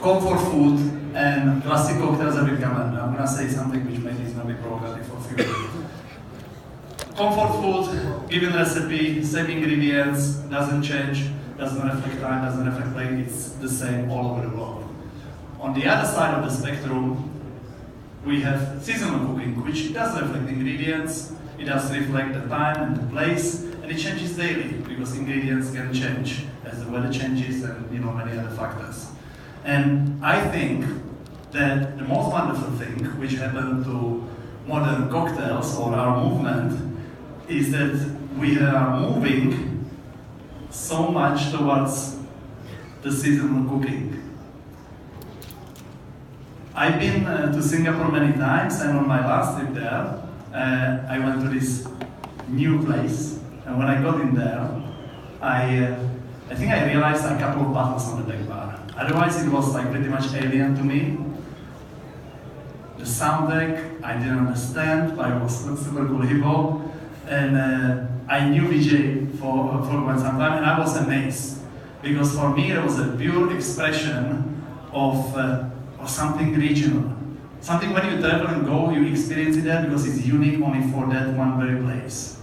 comfort food and classic cocktails I will come, and I'm gonna say something which maybe is gonna be provocative for few people. Comfort food, given recipe, same ingredients, doesn't change, doesn't reflect time, doesn't reflect place, it's the same all over the world. On the other side of the spectrum, we have seasonal cooking, which does reflect ingredients, it does reflect the time and the place, and it changes daily because ingredients can change as the weather changes and many other factors. And I think that the most wonderful thing which happened to modern cocktails or our movement is that we are moving so much towards the seasonal cooking. I've been to Singapore many times, and on my last trip there, I went to this new place, and when I got in there, I think I realized a couple of buttons on the back bar. Otherwise, it was like pretty much alien to me. The sound deck, I didn't understand, but it was super cool hippo. And I knew Vijay for quite some time, and I was amazed. Because for me, it was a pure expression of something regional. Something when you travel and go, you experience it there because it's unique only for that one very place.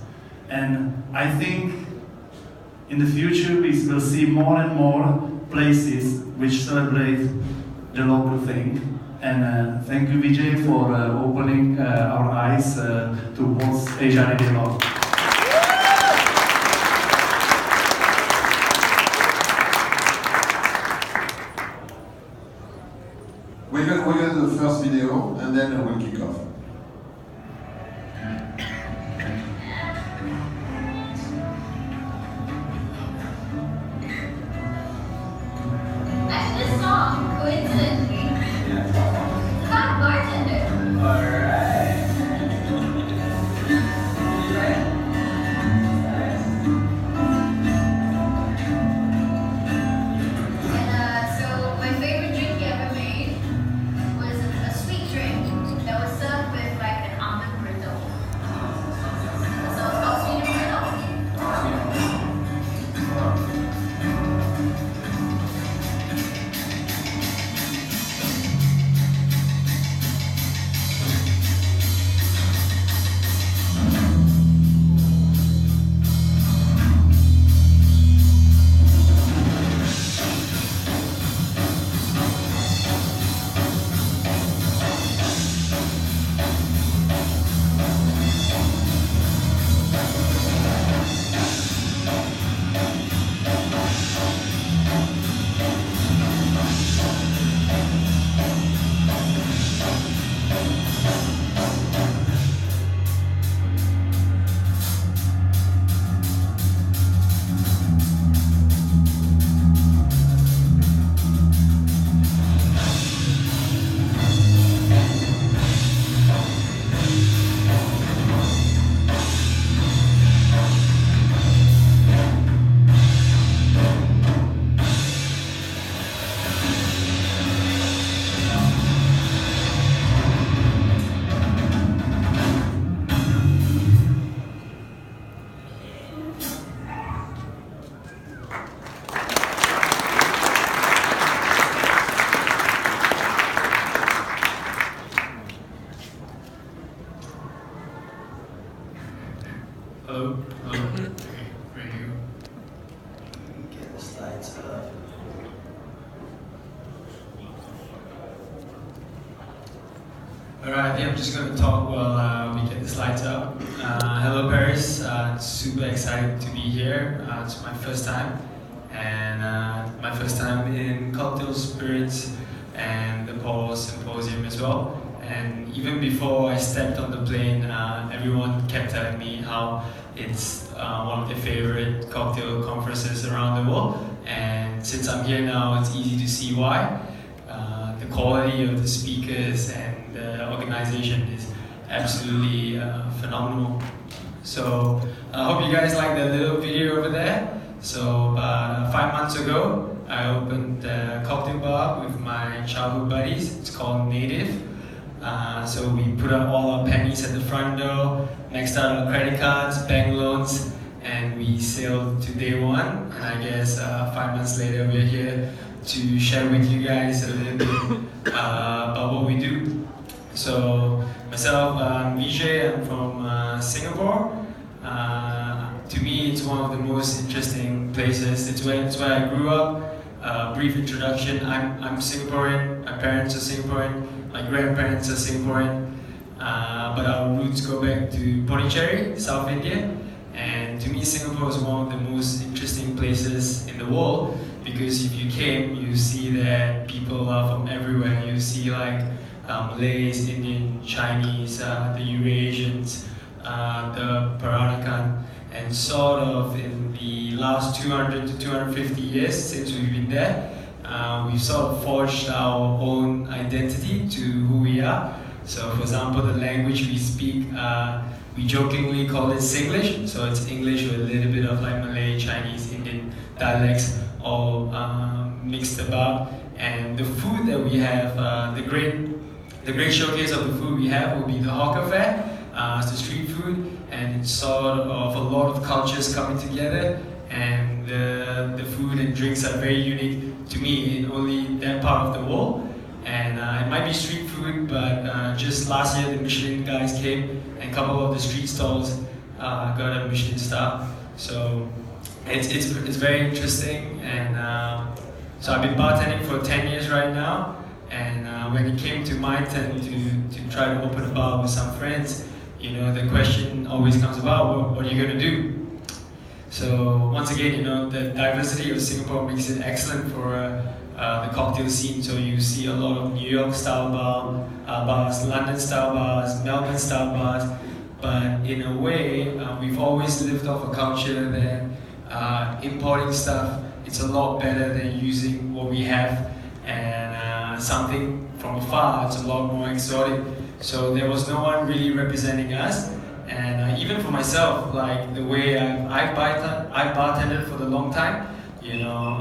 And I think in the future, we will see more and more places which celebrate the local thing. And thank you, Vijay, for opening our eyes towards Asia really well. We're going to do the first video, and then we'll kick off. That's this song, coincidentally. Top bartender. Alright. And so my favorite drink he ever made was a sweet drink that was served with like an almond brittle. So it's called sweet brittle. Hello. Okay, right here. Get the slides up. Alright, I think I'm just going to talk while we get the slides up. Hello Paris, super excited to be here. It's my first time, and my first time in Cocktail Spirits and the Paul Symposium as well. And even before I stepped on the plane, everyone kept telling me how it's one of their favorite cocktail conferences around the world. And since I'm here now, it's easy to see why. The quality of the speakers and the organization is absolutely phenomenal. So I hope you guys like the little video over there. So about 5 months ago, I opened a cocktail bar with my childhood buddies. It's called Native. So we put up all our pennies at the front door, maxed out our credit cards, bank loans, and we sailed to day one. And I guess 5 months later, we're here to share with you guys a little bit about what we do. So myself, I'm Vijay. I'm from Singapore. To me, it's one of the most interesting places. It's where I grew up. Brief introduction: I'm Singaporean. My parents are Singaporean. My grandparents are Singaporean. But our roots go back to Pondicherry, South India. And to me, Singapore is one of the most interesting places in the world, because if you came, you see that people are from everywhere. You see like Malays, Indian, Chinese, the Eurasians, the Peranakan, and sort of in the last 200 to 250 years since we've been there, we've sort of forged our own identity to who we are. So for example, the language we speak, we jokingly call it Singlish. So it's English with a little bit of like Malay, Chinese, Indian dialects all mixed about. And the food that we have, the great showcase of the food we have will be the hawker fair. It's the street food, and it's sort of a lot of cultures coming together. And the food and drinks are very unique to me in only that part of the world. And it might be street food, but just last year the Michelin guys came, and a couple of the street stalls got a Michelin star. So it's very interesting. And so I've been bartending for 10 years right now. And when it came to my turn to try to open a bar with some friends, you know, the question always comes about, what are you going to do? So once again, you know, the diversity of Singapore makes it excellent for the cocktail scene. So you see a lot of New York style bars, London style bars, Melbourne style bars. But in a way, we've always lived off a culture that importing stuff, it's a lot better than using what we have. And something from afar, it's a lot more exotic. So there was no one really representing us. And even for myself, like the way I've bartended for the long time, you know,